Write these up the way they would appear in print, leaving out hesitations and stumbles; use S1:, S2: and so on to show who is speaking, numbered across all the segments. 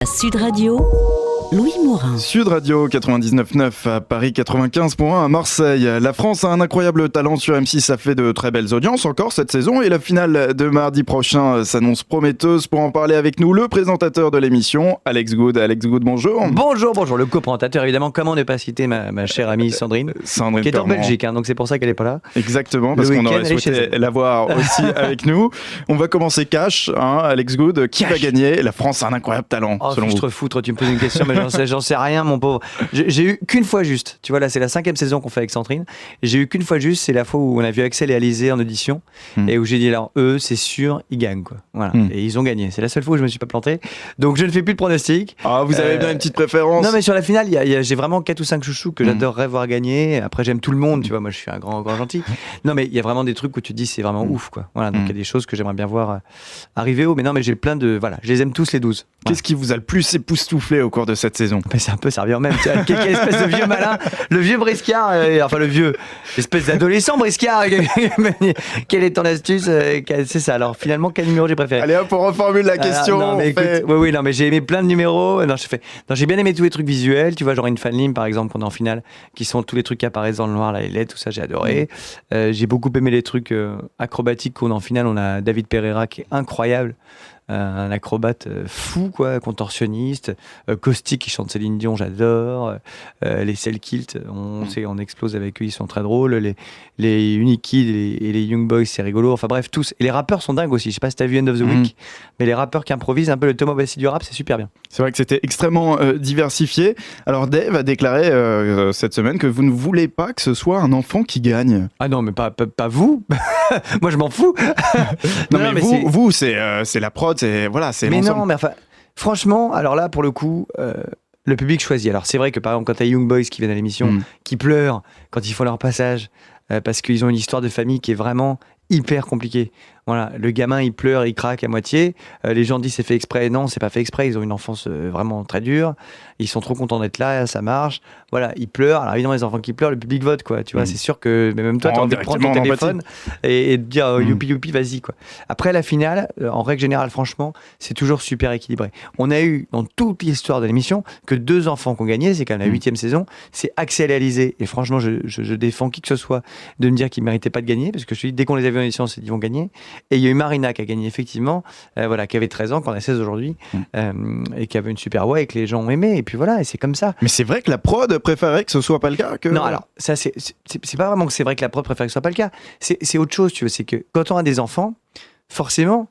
S1: Sud Radio, Louis Morin.
S2: Sud Radio 99.9 à Paris, 95.1 à Marseille. La France a un incroyable talent sur M6, ça fait de très belles audiences encore cette saison et la finale de mardi prochain s'annonce prometteuse. Pour en parler avec nous, le présentateur de l'émission, Alex Good. Alex Good, bonjour.
S3: Bonjour, le co-présentateur évidemment. Comment ne pas citer ma chère amie Sandrine qui est en Belgique, donc c'est pour ça qu'elle n'est pas là.
S2: Exactement, parce qu'on aurait souhaité l'avoir aussi avec nous. On va commencer cash, Alex Good. Qui va gagner? La France a un incroyable talent, selon vous.
S3: Je te foutre, tu me poses une question, mais j'en sais rien, mon pauvre. J'ai eu qu'une fois juste. Tu vois, là, c'est la 5e saison qu'on fait avec Sandrine. J'ai eu qu'une fois juste, c'est la fois où on a vu Axel et Alizé en audition et où j'ai dit, alors, eux, c'est sûr, ils gagnent, quoi. Voilà. Et ils ont gagné. C'est la seule fois où je me suis pas planté. Donc, je ne fais plus de pronostic.
S2: Ah, vous avez bien une petite préférence?
S3: Non, mais sur la finale, j'ai vraiment 4 ou 5 chouchous que j'adorerais voir gagner. Après, j'aime tout le monde, tu vois. Moi, je suis un grand gentil. Non, mais il y a vraiment des trucs où tu te dis, c'est vraiment ouf, quoi. Voilà. Donc, il y a des choses que j'aimerais bien voir arriver haut. Mais non, mais j'ai plein de. Voilà. Je les aime tous, les 12.
S2: Qu'est-ce qui vous a le plus époustouflé au cours de cette saison?
S3: C'est un peu servi en même. Quelle espèce de vieux malin, le vieux briscard, enfin le vieux, espèce d'adolescent briscard. Quelle est ton astuce? C'est ça. Alors finalement, quel numéro j'ai préféré?
S2: Allez hop, on reformule la question.
S3: Non, mais écoute, oui, non, mais j'ai aimé plein de numéros. Non, j'ai bien aimé tous les trucs visuels. Tu vois, genre une fanline par exemple qu'on a en finale, qui sont tous les trucs qui apparaissent dans le noir, là, les LED, tout ça, j'ai adoré. J'ai beaucoup aimé les trucs acrobatiques qu'on a en finale. On a David Pereira qui est incroyable. Un acrobate fou, quoi, contorsionniste, Caustic qui chante Céline Dion, j'adore. Les Selkilt, on explose avec eux, ils sont très drôles. Les Unikids et les Young Boys, c'est rigolo. Enfin bref, tous. Et les rappeurs sont dingues aussi. Je sais pas si t'as vu End of the Week, mais les rappeurs qui improvisent un peu le Thomas Bassi du rap, c'est super bien.
S2: C'est vrai que c'était extrêmement diversifié. Alors Dave a déclaré cette semaine que vous ne voulez pas que ce soit un enfant qui gagne.
S3: Ah non, mais pas vous. Moi, je m'en fous.
S2: non, mais vous, c'est la prod. C'est
S3: mais non, mais enfin, franchement, alors là, pour le coup, le public choisit. Alors, c'est vrai que par exemple, quand t'as Young Boys qui viennent à l'émission, qui pleurent quand ils font leur passage, parce qu'ils ont une histoire de famille qui est vraiment hyper compliquée. Voilà, le gamin, il pleure, il craque à moitié. Les gens disent c'est fait exprès. Non, c'est pas fait exprès. Ils ont une enfance vraiment très dure. Ils sont trop contents d'être là, ça marche. Voilà, ils pleurent. Alors évidemment, les enfants qui pleurent, le public vote, quoi. Tu vois, c'est sûr que mais même toi, tu as envie de prendre ton téléphone et de dire youpi, vas-y, quoi. Après la finale, en règle générale, franchement, c'est toujours super équilibré. On a eu dans toute l'histoire de l'émission que 2 enfants qui ont gagné. C'est quand même la 8e saison. C'est Axel et Alizé. Et franchement, je défends qui que ce soit de me dire qu'ils méritaient pas de gagner, parce que je te dis, dès qu'on les a vus en émission, c'est qu'ils vont gagner. Et il y a eu Marina qui a gagné effectivement, qui avait 13 ans, qu'on a 16 aujourd'hui, et qui avait une super voix et que les gens ont aimé. Et puis voilà, et c'est comme ça.
S2: Mais c'est vrai que la prod préférait que ce soit pas le cas.
S3: Non, alors ça c'est pas vraiment que c'est vrai que la prod préfère que ce soit pas le cas. C'est autre chose, tu vois. C'est que quand on a des enfants, forcément,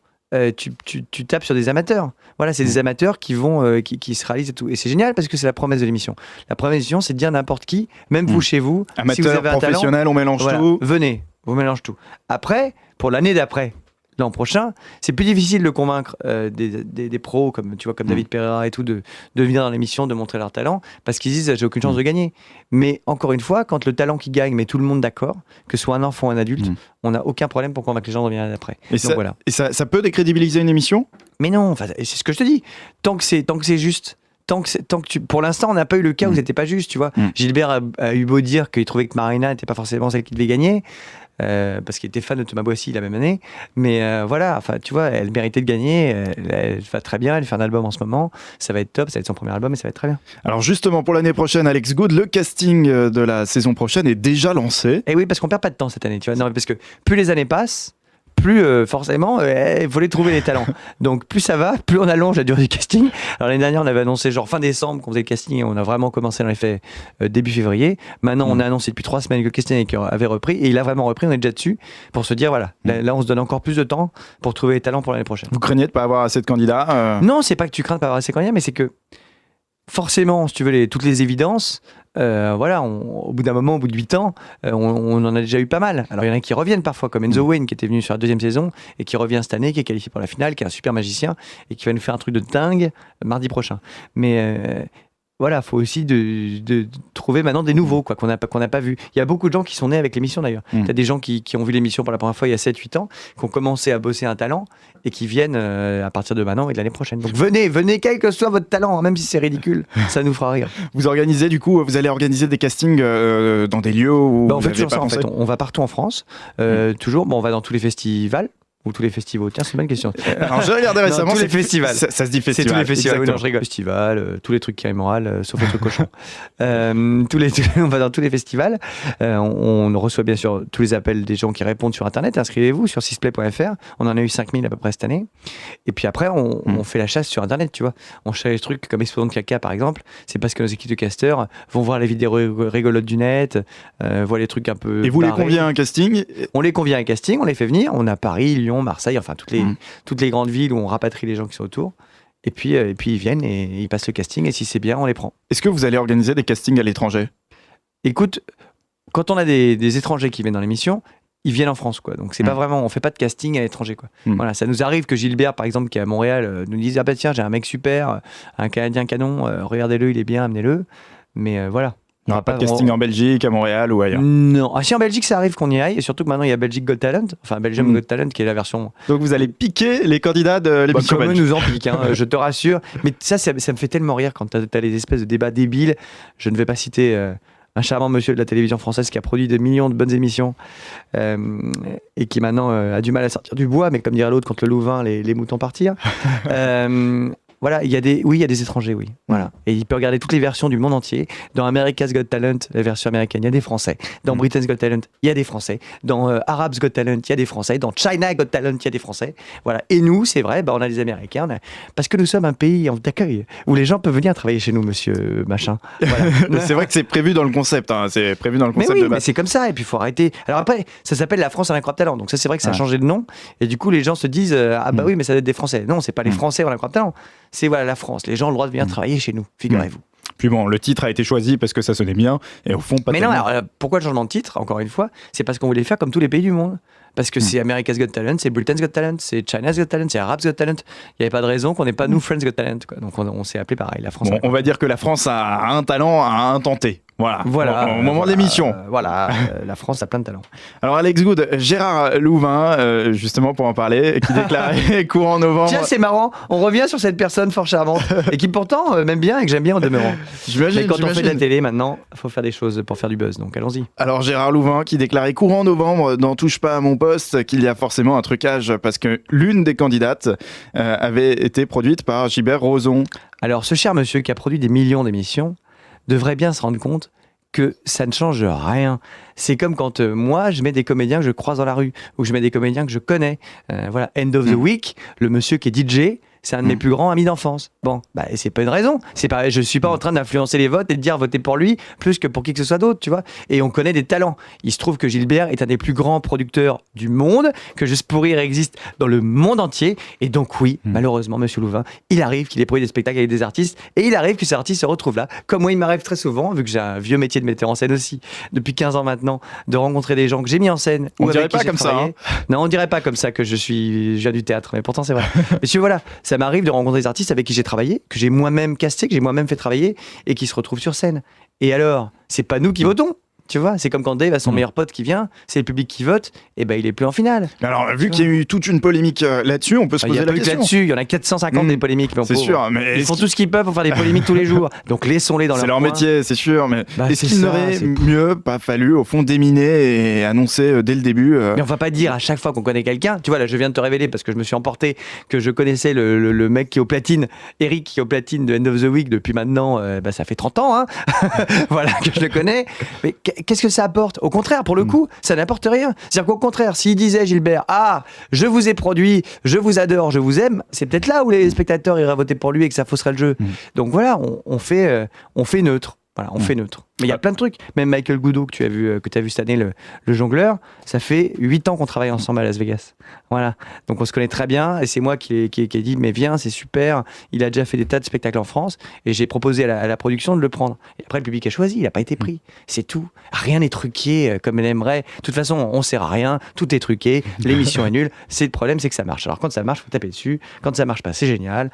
S3: tu tapes sur des amateurs. Voilà, c'est des amateurs qui vont, qui se réalisent et tout. Et c'est génial parce que c'est la promesse de l'émission. La promesse de l'émission, c'est de dire n'importe qui, même vous chez vous,
S2: amateur,
S3: si vous avez un
S2: professionnel,
S3: talent,
S2: on mélange
S3: voilà,
S2: tout.
S3: Venez, on mélange tout. Après, pour l'année d'après, l'an prochain, c'est plus difficile de convaincre des pros comme David Pereira et tout de venir dans l'émission, de montrer leur talent, parce qu'ils disent j'ai aucune chance de gagner. Mais encore une fois, quand le talent qui gagne met tout le monde d'accord, que ce soit un enfant ou un adulte, on n'a aucun problème pour convaincre les gens de venir après.
S2: Et ça peut décrédibiliser une émission? Mais
S3: non, c'est ce que je te dis. Tant que c'est juste. Pour l'instant, on n'a pas eu le cas où c'était pas juste, tu vois. Gilbert a eu beau dire qu'il trouvait que Marina n'était pas forcément celle qui devait gagner. Parce qu'il était fan de Thomas Boissy la même année, mais voilà, enfin tu vois, elle méritait de gagner, elle va très bien, elle fait un album en ce moment, ça va être top, ça va être son premier album et ça va être très bien.
S2: Alors justement pour l'année prochaine, Alex Good, le casting de la saison prochaine est déjà lancé.
S3: Et oui, parce qu'on perd pas de temps cette année, tu vois, non, parce que plus les années passent, plus forcément il faut les trouver les talents. Donc plus ça va, plus on allonge la durée du casting. Alors l'année dernière on avait annoncé genre fin décembre qu'on faisait le casting et on a vraiment commencé dans les faits début février. Maintenant on a annoncé depuis 3 semaines que le casting avait repris et il a vraiment repris, on est déjà dessus pour se dire voilà, là on se donne encore plus de temps pour trouver les talents pour l'année prochaine.
S2: Vous craignez de pas avoir assez de candidats
S3: Non, c'est pas que tu crains de pas avoir assez de candidats, mais c'est que forcément, si tu veux, toutes les évidences, voilà, au bout d'un moment, au bout de 8 ans, on en a déjà eu pas mal. Alors, il y en a qui reviennent parfois, comme Enzo Wayne, qui était venu sur la 2e saison, et qui revient cette année, qui est qualifié pour la finale, qui est un super magicien, et qui va nous faire un truc de dingue mardi prochain. Mais voilà, il faut aussi de trouver maintenant des nouveaux, quoi, qu'on n'a pas vu. Il y a beaucoup de gens qui sont nés avec l'émission, d'ailleurs. Tu as des gens qui ont vu l'émission pour la première fois il y a 7-8 ans, qui ont commencé à bosser un talent, et qui viennent à partir de maintenant et de l'année prochaine. Donc venez, quel que soit votre talent, hein, même si c'est ridicule, ça nous fera rire.
S2: Vous allez organiser des castings dans des lieux où
S3: on fait toujours ça, en fait. On va partout en France, toujours. On va dans tous les festivals. Ou tous les festivals? Tiens, c'est une bonne question.
S2: Alors j'ai regardé récemment.
S3: Tous les festivals.
S2: Ça se dit
S3: C'est
S2: festival.
S3: tous les festivals. Oui, non,
S2: exactement.
S3: je rigole. Festivals, tous les trucs qui ont moral, sauf les trucs cochons. On va dans tous les festivals. On reçoit bien sûr tous les appels des gens qui répondent sur Internet. Inscrivez-vous sur sisplay.fr. On en a eu 5000 à peu près cette année. Et puis après, on fait la chasse sur Internet, tu vois. On cherche des trucs comme Explosion de caca, par exemple. C'est parce que nos équipes de casteurs vont voir les vidéos rigolotes du net, voient les trucs un peu.
S2: Et vous les
S3: barrés.
S2: conviez à un casting?
S3: On les convie à un casting, on les fait venir. On a Paris, Lyon, Marseille, enfin toutes les grandes villes où on rapatrie les gens qui sont autour. Et puis ils viennent et ils passent le casting. Et si c'est bien, on les prend.
S2: Est-ce que vous allez organiser des castings à l'étranger?
S3: Écoute, quand on a des étrangers qui viennent dans l'émission, ils viennent en France, quoi. Donc c'est pas vraiment, on fait pas de casting à l'étranger, quoi. Voilà, ça nous arrive que Gilbert, par exemple, qui est à Montréal, nous dise ah bah tiens, j'ai un mec super, un Canadien canon, regardez-le, il est bien, amenez-le. Mais voilà.
S2: Il n'y aura pas de casting en Belgique, à Montréal ou ailleurs?
S3: Non. Ah, si en Belgique ça arrive qu'on y aille, et surtout que maintenant il y a Belgic Got Talent, enfin Belgium Got Talent qui est la version.
S2: Donc vous allez piquer les candidats de l'émission
S3: Comme eux
S2: belge.
S3: nous en piquent, hein, je te rassure. Mais ça me fait tellement rire quand t'as les espèces de débats débiles. Je ne vais pas citer un charmant monsieur de la télévision française qui a produit des millions de bonnes émissions et qui maintenant a du mal à sortir du bois, mais comme dirait l'autre, quand le louvain, les moutons partirent. Voilà, il y a des étrangers, oui. Voilà. Et il peut regarder toutes les versions du monde entier. Dans America's Got Talent, la version américaine, il y a des Français. Dans Britain's Got Talent, il y a des Français. Dans Arab's Got Talent, il y a des Français. Dans China Got Talent, il y a des Français. Voilà. Et nous, c'est vrai, on a des Américains. Parce que nous sommes un pays d'accueil où les gens peuvent venir travailler chez nous, monsieur machin. Voilà.
S2: C'est vrai que c'est prévu dans le concept. Hein. C'est prévu dans le concept
S3: mais oui,
S2: de base.
S3: mais c'est comme ça. Et puis il faut arrêter. Alors après, ça s'appelle la France à l'incroyable talent. Donc ça, c'est vrai que ça a changé de nom. Et du coup, les gens se disent ah bah oui, mais ça doit être des Français. Non, c'est pas les Français à l'incroyable talent. C'est voilà la France. Les gens ont le droit de venir travailler chez nous, figurez-vous.
S2: Puis bon, le titre a été choisi parce que ça sonnait bien, et au fond, pas
S3: Mais
S2: tellement.
S3: non, alors, pourquoi le changement de titre, encore une fois? C'est parce qu'on voulait faire comme tous les pays du monde. Parce que c'est America's Got Talent, c'est Britain's Got Talent, c'est China's Got Talent, c'est Arab's Got Talent. Il n'y avait pas de raison qu'on n'ait pas nous Friends Got Talent, quoi. Donc on s'est appelé pareil, la France.
S2: Bon, on va dire que la France a un talent à intenter. Voilà. Au moment de l'émission.
S3: La France a plein de talents.
S2: Alors Alex Good, Gérard Louvain, justement pour en parler, qui déclarait courant novembre.
S3: Tiens, c'est marrant, on revient sur cette personne fort charmante et qui pourtant m'aime bien et que j'aime bien en demeurant. Mais quand on fait de la télé maintenant, il faut faire des choses pour faire du buzz, donc allons-y.
S2: Alors Gérard Louvain qui déclarait courant novembre dans Touche pas à mon poste qu'il y a forcément un trucage parce que l'une des candidates avait été produite par Gilbert Rozon.
S3: Alors ce cher monsieur qui a produit des millions d'émissions devrait bien se rendre compte que ça ne change rien. C'est comme quand moi, je mets des comédiens que je croise dans la rue ou je mets des comédiens que je connais. Voilà, End of the Week, le monsieur qui est DJ, c'est un de mes plus grands amis d'enfance. Bon, bah, c'est pas une raison. C'est pas, je suis pas en train d'influencer les votes et de dire votez pour lui plus que pour qui que ce soit d'autre, tu vois. Et on connaît des talents. Il se trouve que Gilbert est un des plus grands producteurs du monde, que Juste pour rire existe dans le monde entier. Et donc oui, malheureusement, monsieur Louvain, il arrive qu'il ait produit des spectacles avec des artistes et il arrive que ces artistes se retrouvent là. Comme moi, il m'arrive très souvent, vu que j'ai un vieux métier de metteur en scène aussi, depuis 15 ans maintenant, de rencontrer des gens que j'ai mis en scène.
S2: On
S3: ou
S2: dirait
S3: avec qui
S2: pas
S3: j'ai
S2: comme ça,
S3: travaillé. Non, on dirait pas comme ça que je viens du théâtre, mais pourtant c'est vrai. Monsieur, voilà, ça m'arrive de rencontrer des artistes avec qui j'ai travaillé, que j'ai moi-même casté, que j'ai moi-même fait travailler et qui se retrouvent sur scène. Et alors, c'est pas nous qui votons. Tu vois, c'est comme quand Dave a son meilleur pote qui vient, c'est le public qui vote, et ben il est plus en finale.
S2: Alors, vu qu'il y a eu toute une polémique là-dessus, on peut se
S3: Il y
S2: poser
S3: a
S2: la
S3: plus que
S2: question.
S3: là-dessus, il y en a 450 des polémiques.
S2: C'est sûr, mais
S3: ils font tout ce qu'ils peuvent pour faire des polémiques tous les jours. Donc laissons-les dans leur
S2: c'est leur
S3: coin.
S2: métier, c'est sûr, mais est-ce
S3: c'est
S2: qu'il
S3: ça,
S2: n'aurait
S3: c'est
S2: mieux pas fallu, au fond, déminer et annoncer dès le début
S3: Mais on va pas dire à chaque fois qu'on connaît quelqu'un. Tu vois, là, je viens de te révéler parce que je me suis emporté que je connaissais le mec qui est au platine, Eric, qui est au platine de End of the Week depuis maintenant, ça fait 30 ans, hein. Voilà, que je le connais. Mais qu'est-ce que ça apporte? Au contraire, pour le coup, ça n'apporte rien. C'est-à-dire qu'au contraire, s'il disait, Gilbert, ah, je vous ai produit, je vous adore, je vous aime, c'est peut-être là où les spectateurs iraient voter pour lui et que ça fausserait le jeu. Donc voilà, on fait neutre. Voilà, on fait neutre. Mais il y a plein de trucs. Même Michael Goudeau, que tu as vu cette année, le jongleur, ça fait 8 ans qu'on travaille ensemble à Las Vegas. Voilà. Donc on se connaît très bien. Et c'est moi qui ai dit, mais viens, c'est super. Il a déjà fait des tas de spectacles en France. Et j'ai proposé à la production de le prendre. Et après, le public a choisi. Il n'a pas été pris. C'est tout. Rien n'est truqué comme elle aimerait. De toute façon, on sert à rien. Tout est truqué. L'émission est nulle. Le problème, c'est que ça marche. Alors quand ça marche, il faut taper dessus. Quand ça marche pas, c'est génial.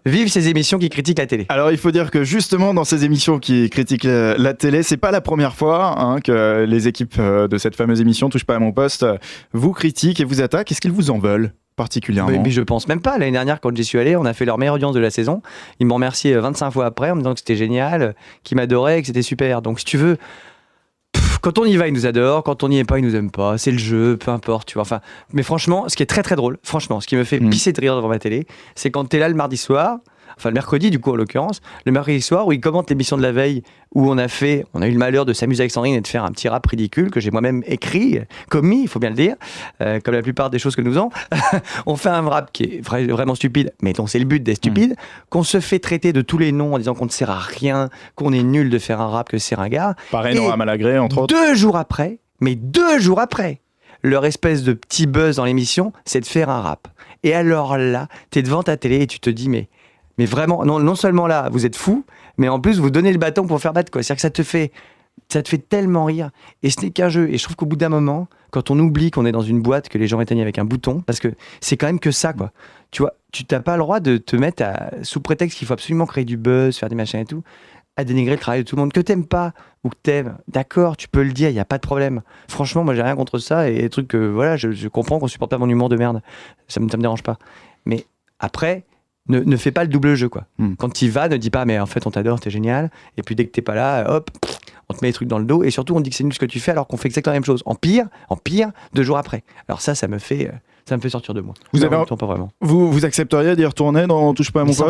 S3: Vive ces émissions qui critiquent la télé.
S2: Alors il faut dire que justement dans ces émissions qui critiquent la télé, c'est pas la première fois que les équipes de cette fameuse émission Touche pas à mon poste vous critiquent et vous attaquent. Est-ce qu'ils vous en veulent particulièrement?
S3: Mais je pense même pas. L'année dernière, quand j'y suis allé, on a fait leur meilleure audience de la saison. Ils m'ont remercié 25 fois après en me disant que c'était génial, qu'ils m'adoraient, que c'était super. Donc si tu veux, Quand on y va, ils nous adorent. Quand on n'y est pas, ils nous aiment pas. C'est le jeu, peu importe, tu vois. Enfin, mais franchement, ce qui est très très drôle, franchement, ce qui me fait pisser de rire devant ma télé, c'est quand t'es là le mardi soir, enfin le mercredi du coup en l'occurrence, le mercredi soir où ils commentent l'émission de la veille où on a eu le malheur de s'amuser avec Sandrine et de faire un petit rap ridicule que j'ai moi-même écrit, commis, il faut bien le dire, comme la plupart des choses que nous faisons. On fait un rap qui est vraiment stupide, mais dont c'est le but d'être stupide, qu'on se fait traiter de tous les noms en disant qu'on ne sert à rien, qu'on est nul de faire un rap, que c'est ringard.
S2: Pareil, Nora Malagré, entre autres.
S3: 2 jours après, leur espèce de petit buzz dans l'émission, c'est de faire un rap. Et alors là, t'es devant ta télé et tu te dis, mais vraiment, non seulement là, vous êtes fous, mais en plus, vous donnez le bâton pour faire battre, quoi. C'est-à-dire que ça te fait tellement rire. Et ce n'est qu'un jeu. Et je trouve qu'au bout d'un moment, quand on oublie qu'on est dans une boîte, que les gens éteignent avec un bouton, parce que c'est quand même que ça, quoi. Tu vois, tu n'as pas le droit de te mettre sous prétexte qu'il faut absolument créer du buzz, faire des machins et tout, à dénigrer le travail de tout le monde. Que t'aimes pas ou que t'aimes, d'accord, tu peux le dire, il n'y a pas de problème. Franchement, moi, j'ai rien contre ça. Et des trucs que, voilà, je comprends qu'on supporte pas mon humour de merde. Ça me dérange pas. Mais après... Ne fais pas le double jeu, quoi. Quand tu y vas, ne dis pas, mais en fait, on t'adore, t'es génial. Et puis dès que t'es pas là, hop, on te met les trucs dans le dos. Et surtout, on dit que c'est nul ce que tu fais alors qu'on fait exactement la même chose. En pire, 2 jours après. Alors ça me fait sortir de moi. Pas vraiment.
S2: Vous accepteriez d'y retourner dans Touche pas à mon poste ?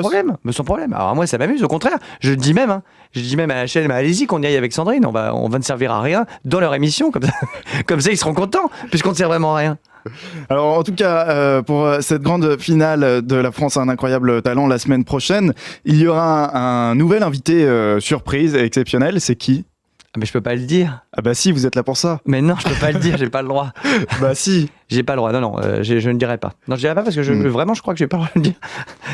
S3: Sans problème. Alors moi, ça m'amuse, au contraire. Je dis même à la chaîne, allez-y, qu'on y aille avec Sandrine. On va ne servir à rien dans leur émission. Comme ça, ils seront contents, puisqu'on ne sert vraiment à rien.
S2: Alors en tout cas, pour cette grande finale de La France a un incroyable talent la semaine prochaine, il y aura un nouvel invité surprise et exceptionnel. C'est qui ?
S3: Mais je peux pas le dire.
S2: Ah bah si, vous êtes là pour ça.
S3: Mais non, je peux pas le dire, j'ai pas le droit.
S2: Bah si.
S3: J'ai pas le droit, non, je ne dirai pas. Non, je dirai pas parce que vraiment, je crois que j'ai pas le droit de le dire.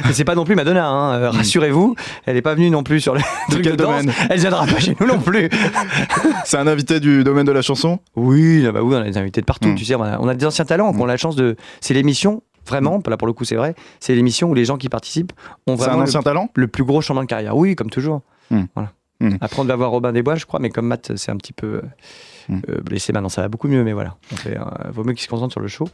S3: Mais c'est pas non plus Madonna, hein. Rassurez-vous, elle est pas venue non plus sur le truc de danse. Elle viendra pas chez nous non plus.
S2: C'est un invité du domaine de la chanson ?
S3: Oui, on a des invités de partout, tu sais, on a des anciens talents qui ont la chance de... C'est l'émission, vraiment, là pour le coup c'est vrai, c'est l'émission où les gens qui participent ont vraiment...
S2: C'est un ancien talent ?
S3: Le plus gros changement de carrière, oui, comme toujours. Voilà. Après on devait avoir Robin des Bois, je crois, mais comme Matt c'est un petit peu blessé maintenant, ça va beaucoup mieux, mais voilà, vaut mieux qu'il se concentre sur le show.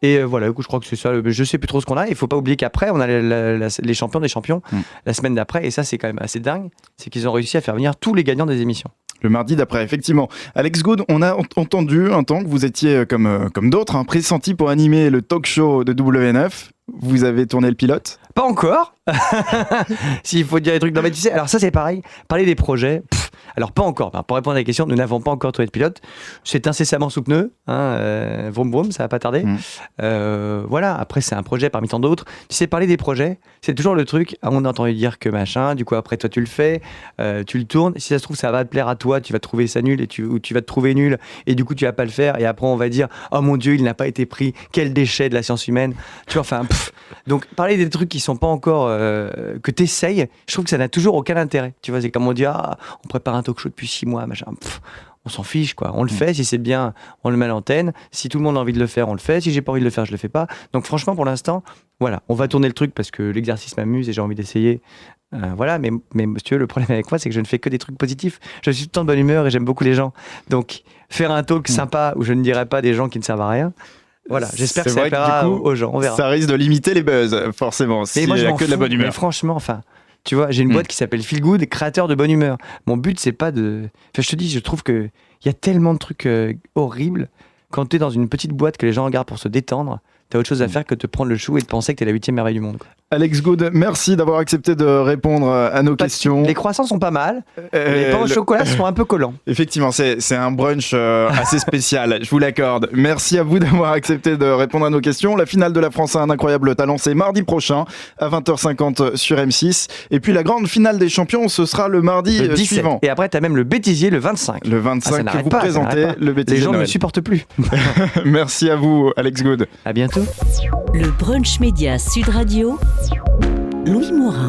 S3: Et voilà, je crois que c'est ça. Je sais plus trop ce qu'on a. Il faut pas oublier qu'après on a les champions des champions la semaine d'après, et ça c'est quand même assez dingue, c'est qu'ils ont réussi à faire venir tous les gagnants des émissions.
S2: Le mardi d'après, effectivement. Alex Good, on a entendu un temps que vous étiez, comme d'autres, pressenti pour animer le talk show de W9. Vous avez tourné le pilote ?
S3: Pas encore. S'il faut dire des trucs. Non, mais tu sais, alors ça c'est pareil. Parler des projets. Alors pas encore. Pour répondre à la question, nous n'avons pas encore tourné de pilote. C'est incessamment sous pneu. Vroom vroom, ça va pas tarder. Voilà. Après c'est un projet parmi tant d'autres. Tu sais, parler des projets, c'est toujours le truc. On a entendu dire que machin. Du coup après toi tu le fais, tu le tournes. Si ça se trouve ça va te plaire à toi, tu vas trouver ça nul ou tu vas te trouver nul et du coup tu vas pas le faire. Et après on va dire oh mon Dieu il n'a pas été pris. Quel déchet de la science humaine. Tu vois. Enfin. Donc parler des trucs qui sont pas encore que t'essayes, je trouve que ça n'a toujours aucun intérêt. Tu vois, c'est comme on dit on prépare un talk show depuis 6 mois, machin. On s'en fiche, quoi. On le fait, si c'est bien, on le met à l'antenne. Si tout le monde a envie de le faire, on le fait. Si j'ai pas envie de le faire, je le fais pas. Donc franchement, pour l'instant, voilà, on va tourner le truc parce que l'exercice m'amuse et j'ai envie d'essayer. Voilà, mais monsieur, le problème avec moi, c'est que je ne fais que des trucs positifs. Je suis tout le temps de bonne humeur et j'aime beaucoup les gens. Donc faire un talk sympa où je ne dirais pas des gens qui ne servent à rien. Voilà, j'espère que ça plaira aux gens, on verra.
S2: Ça risque de limiter les buzz, forcément, s'il n'y a que de la bonne humeur.
S3: Mais franchement, tu vois, j'ai une boîte qui s'appelle Feel Good, créateur de bonne humeur. Mon but, c'est pas de... Enfin, je te dis, je trouve qu'il y a tellement de trucs horribles. Quand tu es dans une petite boîte que les gens regardent pour se détendre, t'as autre chose à faire que de te prendre le chou et de penser que t'es la 8e merveille du monde, quoi.
S2: Alex Good, merci d'avoir accepté de répondre à nos questions.
S3: Les croissants sont pas mal, les pains au chocolat sont un peu collants.
S2: Effectivement, c'est un brunch assez spécial, je vous l'accorde. Merci à vous d'avoir accepté de répondre à nos questions. La finale de La France a un incroyable talent, c'est mardi prochain à 20h50 sur M6. Et puis la grande finale des champions, ce sera le mardi suivant.
S3: Et après, t'as même le bêtisier le 25.
S2: Le 25 que vous présentez, le bêtisier.
S3: Les gens ne me supportent plus.
S2: Merci à vous, Alex Good.
S3: À bientôt.
S1: Le brunch média Sud Radio, Louis Morin.